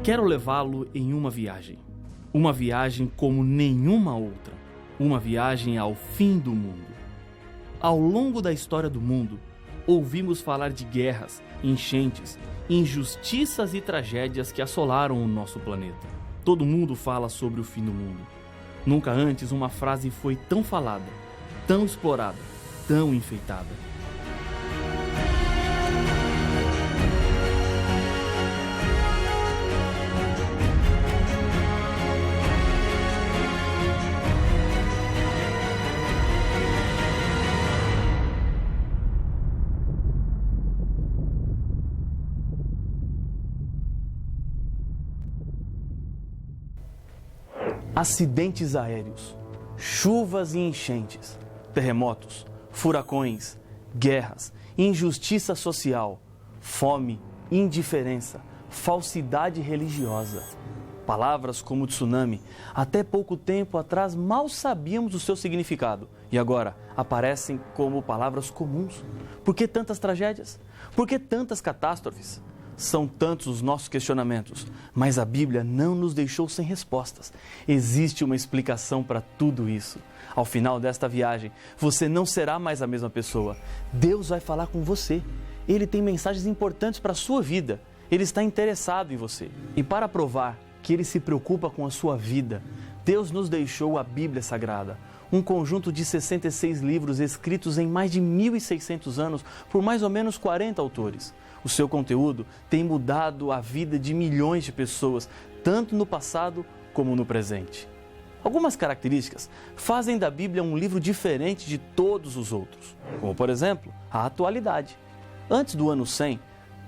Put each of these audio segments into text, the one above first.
Quero levá-lo em uma viagem como nenhuma outra, uma viagem ao fim do mundo. Ao longo da história do mundo, ouvimos falar de guerras, enchentes, injustiças e tragédias que assolaram o nosso planeta. Todo mundo fala sobre o fim do mundo. Nunca antes uma frase foi tão falada, tão explorada, tão enfeitada. Acidentes aéreos, chuvas e enchentes, terremotos, furacões, guerras, injustiça social, fome, indiferença, falsidade religiosa. Palavras como tsunami, até pouco tempo atrás mal sabíamos o seu significado e agora aparecem como palavras comuns. Por que tantas tragédias? Por que tantas catástrofes? São tantos os nossos questionamentos, mas a Bíblia não nos deixou sem respostas. Existe uma explicação para tudo isso. Ao final desta viagem, você não será mais a mesma pessoa. Deus vai falar com você. Ele tem mensagens importantes para a sua vida. Ele está interessado em você. E para provar que Ele se preocupa com a sua vida, Deus nos deixou a Bíblia Sagrada. Um conjunto de 66 livros escritos em mais de 1.600 anos por mais ou menos 40 autores. O seu conteúdo tem mudado a vida de milhões de pessoas, tanto no passado como no presente. Algumas características fazem da Bíblia um livro diferente de todos os outros, como, por exemplo, a atualidade. Antes do ano 100,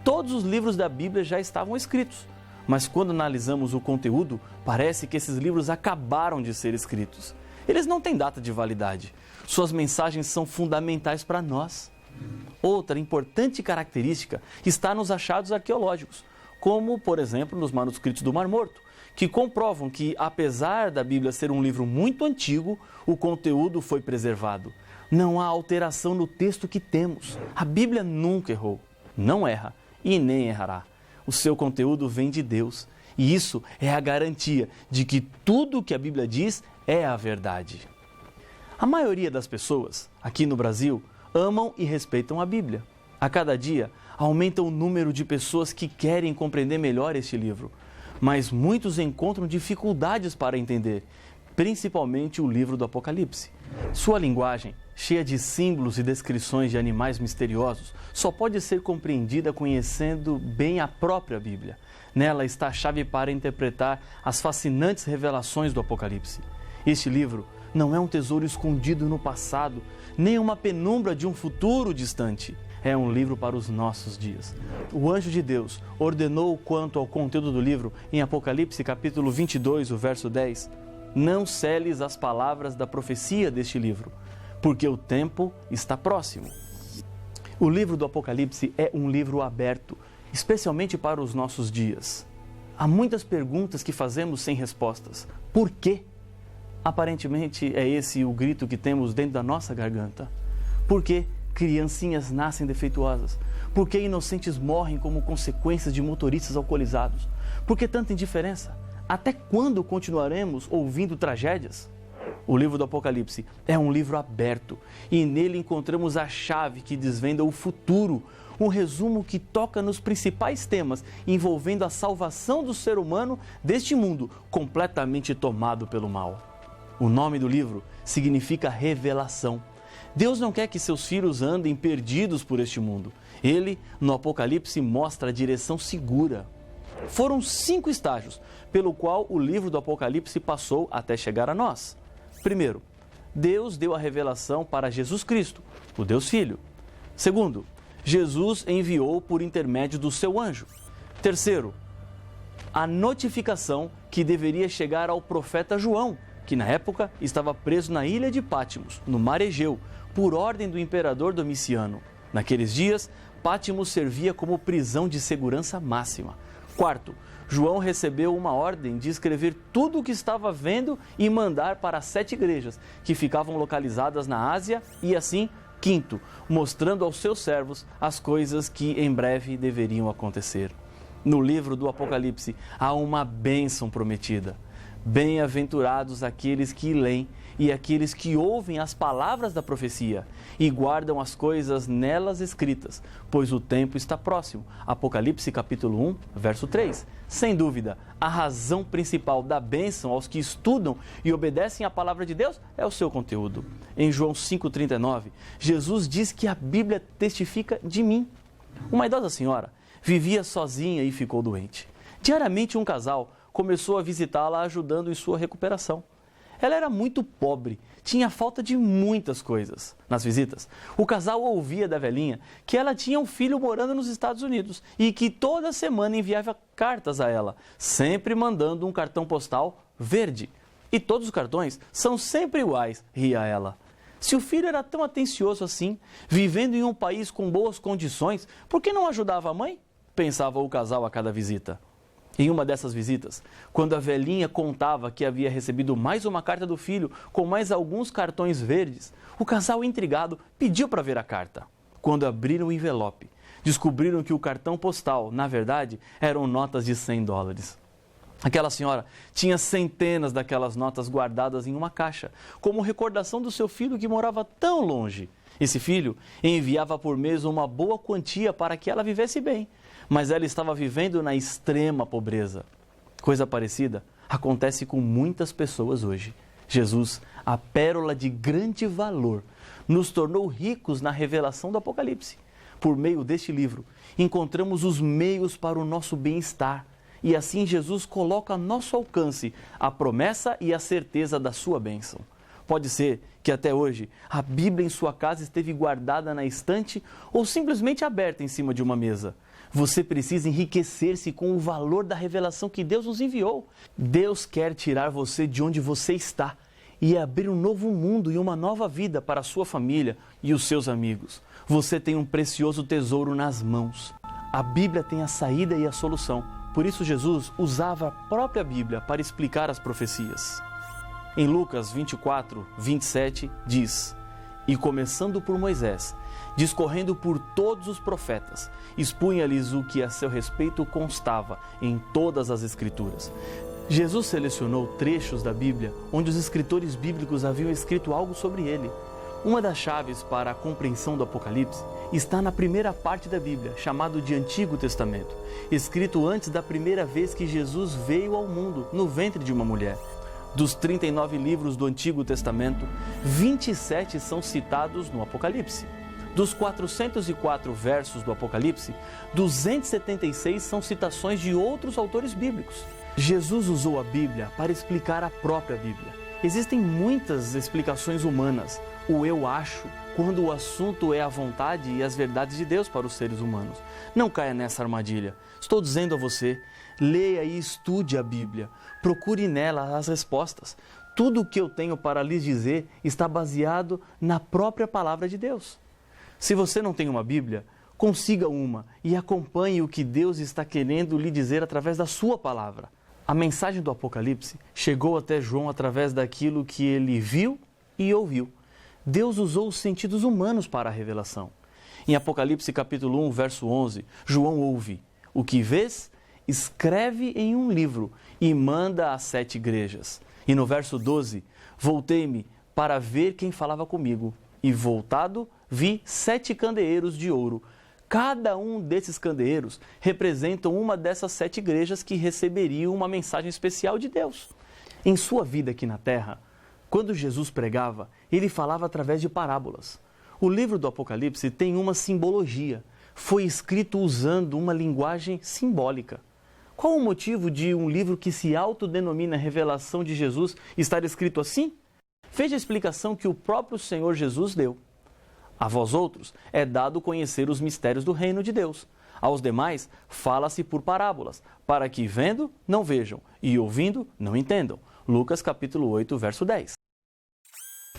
todos os livros da Bíblia já estavam escritos, mas quando analisamos o conteúdo, parece que esses livros acabaram de ser escritos. Eles não têm data de validade. Suas mensagens são fundamentais para nós. Outra importante característica está nos achados arqueológicos, como, por exemplo, nos manuscritos do Mar Morto, que comprovam que, apesar da Bíblia ser um livro muito antigo, o conteúdo foi preservado. Não há alteração no texto que temos. A Bíblia nunca errou, não erra e nem errará. O seu conteúdo vem de Deus e isso é a garantia de que tudo o que a Bíblia diz é a verdade. A maioria das pessoas, aqui no Brasil, amam e respeitam a Bíblia. A cada dia, aumenta o número de pessoas que querem compreender melhor este livro, mas muitos encontram dificuldades para entender, principalmente o livro do Apocalipse. Sua linguagem, cheia de símbolos e descrições de animais misteriosos, só pode ser compreendida conhecendo bem a própria Bíblia. Nela está a chave para interpretar as fascinantes revelações do Apocalipse. Este livro não é um tesouro escondido no passado, nem uma penumbra de um futuro distante. É um livro para os nossos dias. O anjo de Deus ordenou quanto ao conteúdo do livro em Apocalipse capítulo 22, o verso 10. Não seles as palavras da profecia deste livro, porque o tempo está próximo. O livro do Apocalipse é um livro aberto, especialmente para os nossos dias. Há muitas perguntas que fazemos sem respostas. Por quê? Aparentemente é esse o grito que temos dentro da nossa garganta. Por que criancinhas nascem defeituosas? Por que inocentes morrem como consequências de motoristas alcoolizados? Por que tanta indiferença? Até quando continuaremos ouvindo tragédias? O livro do Apocalipse é um livro aberto e nele encontramos a chave que desvenda o futuro, um resumo que toca nos principais temas envolvendo a salvação do ser humano deste mundo completamente tomado pelo mal. O nome do livro significa revelação. Deus não quer que seus filhos andem perdidos por este mundo. Ele, no Apocalipse, mostra a direção segura. Foram 5 estágios pelo qual o livro do Apocalipse passou até chegar a nós. Primeiro, Deus deu a revelação para Jesus Cristo, o Deus Filho. Segundo, Jesus enviou por intermédio do seu anjo. Terceiro, a notificação que deveria chegar ao profeta João, que na época estava preso na ilha de Pátimos, no mar Egeu, por ordem do imperador Domiciano. Naqueles dias, Pátimos servia como prisão de segurança máxima. Quarto, João recebeu uma ordem de escrever tudo o que estava vendo e mandar para as 7 igrejas, que ficavam localizadas na Ásia e assim, quinto, mostrando aos seus servos as coisas que em breve deveriam acontecer. No livro do Apocalipse há uma bênção prometida. Bem-aventurados aqueles que leem e aqueles que ouvem as palavras da profecia e guardam as coisas nelas escritas, pois o tempo está próximo. Apocalipse capítulo 1, verso 3. Sem dúvida, a razão principal da bênção aos que estudam e obedecem à palavra de Deus é o seu conteúdo. Em João 5,39, Jesus diz que a Bíblia testifica de mim. Uma idosa senhora vivia sozinha e ficou doente. Diariamente um casal começou a visitá-la ajudando em sua recuperação. Ela era muito pobre, tinha falta de muitas coisas. Nas visitas, o casal ouvia da velhinha que ela tinha um filho morando nos Estados Unidos e que toda semana enviava cartas a ela, sempre mandando um cartão postal verde. E todos os cartões são sempre iguais, ria ela. Se o filho era tão atencioso assim, vivendo em um país com boas condições, por que não ajudava a mãe? Pensava o casal a cada visita. Em uma dessas visitas, quando a velhinha contava que havia recebido mais uma carta do filho com mais alguns cartões verdes, o casal intrigado pediu para ver a carta. Quando abriram o envelope, descobriram que o cartão postal, na verdade, eram notas de $100. Aquela senhora tinha centenas daquelas notas guardadas em uma caixa, como recordação do seu filho que morava tão longe. Esse filho enviava por mês uma boa quantia para que ela vivesse bem, mas ela estava vivendo na extrema pobreza. Coisa parecida acontece com muitas pessoas hoje. Jesus, a pérola de grande valor, nos tornou ricos na revelação do Apocalipse. Por meio deste livro, encontramos os meios para o nosso bem-estar. E assim Jesus coloca a nosso alcance a promessa e a certeza da sua bênção. Pode ser que até hoje a Bíblia em sua casa esteve guardada na estante ou simplesmente aberta em cima de uma mesa. Você precisa enriquecer-se com o valor da revelação que Deus nos enviou. Deus quer tirar você de onde você está e abrir um novo mundo e uma nova vida para a sua família e os seus amigos. Você tem um precioso tesouro nas mãos. A Bíblia tem a saída e a solução. Por isso Jesus usava a própria Bíblia para explicar as profecias. Em Lucas 24, 27, diz: E começando por Moisés, discorrendo por todos os profetas, expunha-lhes o que a seu respeito constava em todas as Escrituras. Jesus selecionou trechos da Bíblia onde os escritores bíblicos haviam escrito algo sobre ele. Uma das chaves para a compreensão do Apocalipse está na primeira parte da Bíblia, chamado de Antigo Testamento, escrito antes da primeira vez que Jesus veio ao mundo, no ventre de uma mulher. Dos 39 livros do Antigo Testamento, 27 são citados no Apocalipse. Dos 404 versos do Apocalipse, 276 são citações de outros autores bíblicos. Jesus usou a Bíblia para explicar a própria Bíblia. Existem muitas explicações humanas, o eu acho, quando o assunto é a vontade e as verdades de Deus para os seres humanos. Não caia nessa armadilha. Estou dizendo a você, leia e estude a Bíblia. Procure nela as respostas. Tudo o que eu tenho para lhes dizer está baseado na própria palavra de Deus. Se você não tem uma Bíblia, consiga uma e acompanhe o que Deus está querendo lhe dizer através da sua palavra. A mensagem do Apocalipse chegou até João através daquilo que ele viu e ouviu. Deus usou os sentidos humanos para a revelação. Em Apocalipse capítulo 1, verso 11, João ouve: O que vês, escreve em um livro e manda às 7 igrejas. E no verso 12, voltei-me para ver quem falava comigo. E voltado, vi 7 candeeiros de ouro. Cada um desses candeeiros representa uma dessas 7 igrejas que receberiam uma mensagem especial de Deus. Em sua vida aqui na terra, quando Jesus pregava, ele falava através de parábolas. O livro do Apocalipse tem uma simbologia. Foi escrito usando uma linguagem simbólica. Qual o motivo de um livro que se autodenomina Revelação de Jesus estar escrito assim? Veja a explicação que o próprio Senhor Jesus deu. A vós outros é dado conhecer os mistérios do reino de Deus. Aos demais fala-se por parábolas, para que vendo, não vejam, e ouvindo, não entendam. Lucas capítulo 8, verso 10.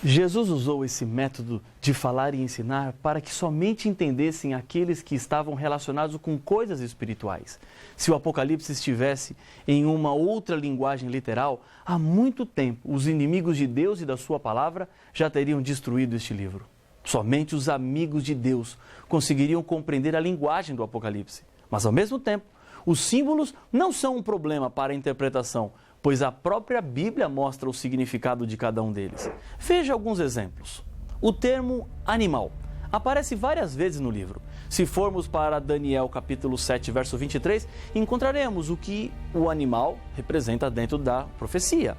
Jesus usou esse método de falar e ensinar para que somente entendessem aqueles que estavam relacionados com coisas espirituais. Se o Apocalipse estivesse em uma outra linguagem literal, há muito tempo os inimigos de Deus e da sua palavra já teriam destruído este livro. Somente os amigos de Deus conseguiriam compreender a linguagem do Apocalipse. Mas, ao mesmo tempo, Os símbolos não são um problema para a interpretação, pois a própria Bíblia mostra o significado de cada um deles. Veja alguns exemplos. O termo animal aparece várias vezes no livro. Se formos para Daniel capítulo 7, verso 23, encontraremos o que o animal representa dentro da profecia.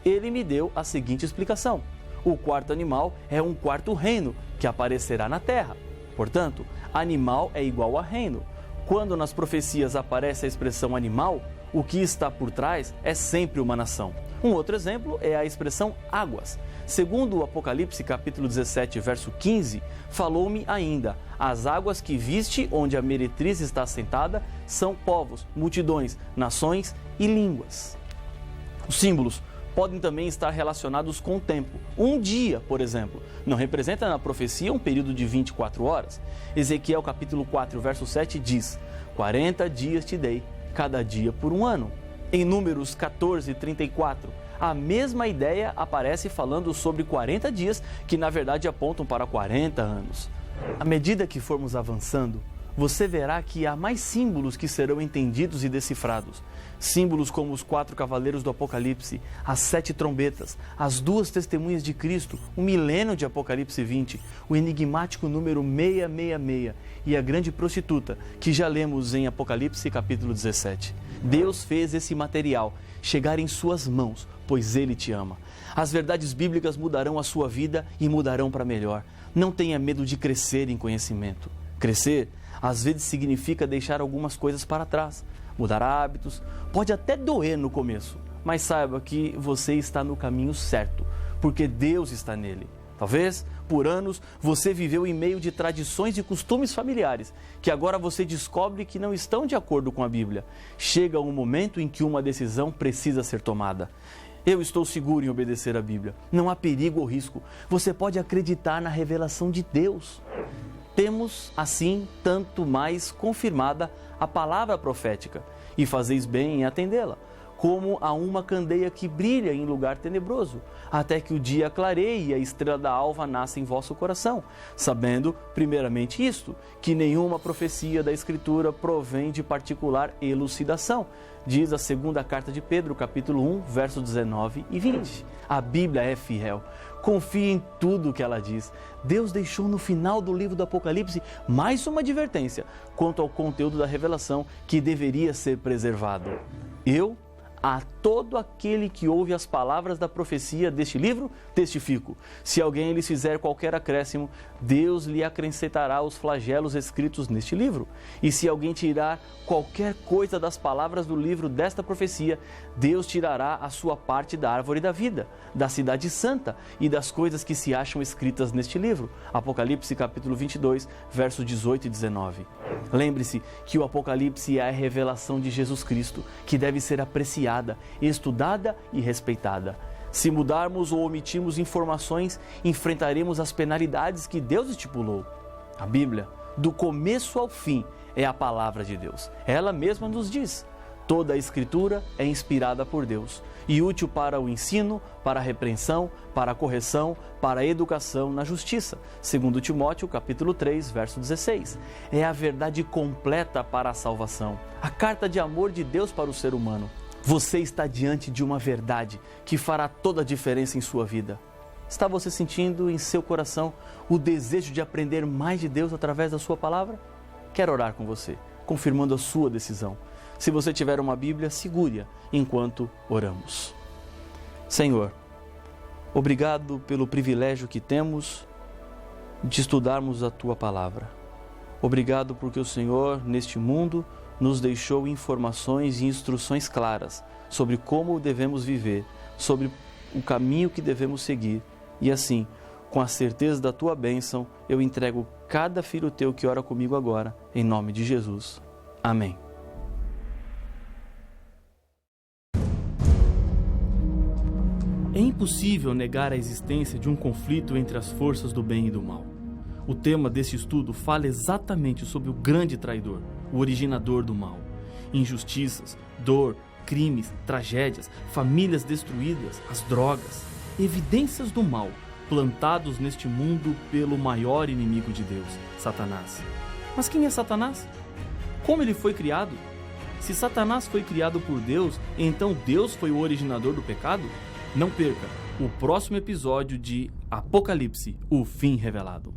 Ele me deu a seguinte explicação: o quarto animal é um quarto reino que aparecerá na terra. Portanto, animal é igual a reino. Quando nas profecias aparece a expressão animal, o que está por trás é sempre uma nação. Um outro exemplo é a expressão águas. Segundo o Apocalipse capítulo 17, verso 15, falou-me ainda: as águas que viste onde a meretriz está assentada são povos, multidões, nações e línguas. Os símbolos podem também estar relacionados com o tempo. Um dia, por exemplo, não representa na profecia um período de 24 horas. Ezequiel capítulo 4, verso 7 diz: 40 dias te dei, cada dia por um ano. Em Números 14, 34, a mesma ideia aparece falando sobre 40 dias, que na verdade apontam para 40 anos. À medida que formos avançando, você verá que há mais símbolos que serão entendidos e decifrados. Símbolos como os 4 cavaleiros do Apocalipse, as 7 trombetas, as 2 testemunhas de Cristo, o milênio de Apocalipse 20, o enigmático número 666 e a grande prostituta, que já lemos em Apocalipse capítulo 17. Deus fez esse material chegar em suas mãos, pois Ele te ama. As verdades bíblicas mudarão a sua vida e mudarão para melhor. Não tenha medo de crescer em conhecimento. Crescer, às vezes, significa deixar algumas coisas para trás, mudar hábitos. Pode até doer no começo, mas saiba que você está no caminho certo, porque Deus está nele. Talvez, por anos, você viveu em meio de tradições e costumes familiares, que agora você descobre que não estão de acordo com a Bíblia. Chega um momento em que uma decisão precisa ser tomada. Eu estou seguro em obedecer a Bíblia. Não há perigo ou risco. Você pode acreditar na revelação de Deus. Temos, assim, tanto mais confirmada a palavra profética, e fazeis bem em atendê-la, como a uma candeia que brilha em lugar tenebroso, até que o dia clareie e a estrela da alva nasça em vosso coração, sabendo, primeiramente isto, que nenhuma profecia da Escritura provém de particular elucidação, diz a segunda carta de Pedro, capítulo 1, versos 19 e 20. A Bíblia é fiel. Confie em tudo o que ela diz. Deus deixou no final do livro do Apocalipse mais uma advertência quanto ao conteúdo da revelação que deveria ser preservado. A todo aquele que ouve as palavras da profecia deste livro, testifico: se alguém lhes fizer qualquer acréscimo, Deus lhe acrescentará os flagelos escritos neste livro. E se alguém tirar qualquer coisa das palavras do livro desta profecia, Deus tirará a sua parte da árvore da vida, da cidade santa e das coisas que se acham escritas neste livro. Apocalipse capítulo 22, versos 18 e 19. Lembre-se que o Apocalipse é a revelação de Jesus Cristo, que deve ser apreciada, estudada e respeitada. Se mudarmos ou omitirmos informações, enfrentaremos as penalidades que Deus estipulou. A Bíblia, do começo ao fim, é a palavra de Deus. Ela mesma nos diz: toda a Escritura é inspirada por Deus e útil para o ensino, para a repreensão, para a correção, para a educação na justiça. Segundo Timóteo, capítulo 3, verso 16. É a verdade completa para a salvação, a carta de amor de Deus para o ser humano. Você está diante de uma verdade que fará toda a diferença em sua vida. Está você sentindo em seu coração o desejo de aprender mais de Deus através da sua palavra? Quero orar com você, confirmando a sua decisão. Se você tiver uma Bíblia, segure-a enquanto oramos. Senhor, obrigado pelo privilégio que temos de estudarmos a Tua Palavra. Obrigado porque o Senhor, neste mundo, nos deixou informações e instruções claras sobre como devemos viver, sobre o caminho que devemos seguir. E assim, com a certeza da Tua bênção, eu entrego cada filho Teu que ora comigo agora, em nome de Jesus. Amém. É impossível negar a existência de um conflito entre as forças do bem e do mal. O tema deste estudo fala exatamente sobre o grande traidor, o originador do mal. Injustiças, dor, crimes, tragédias, famílias destruídas, as drogas, evidências do mal plantados neste mundo pelo maior inimigo de Deus, Satanás. Mas quem é Satanás? Como ele foi criado? Se Satanás foi criado por Deus, então Deus foi o originador do pecado? Não perca o próximo episódio de Apocalipse, o fim revelado.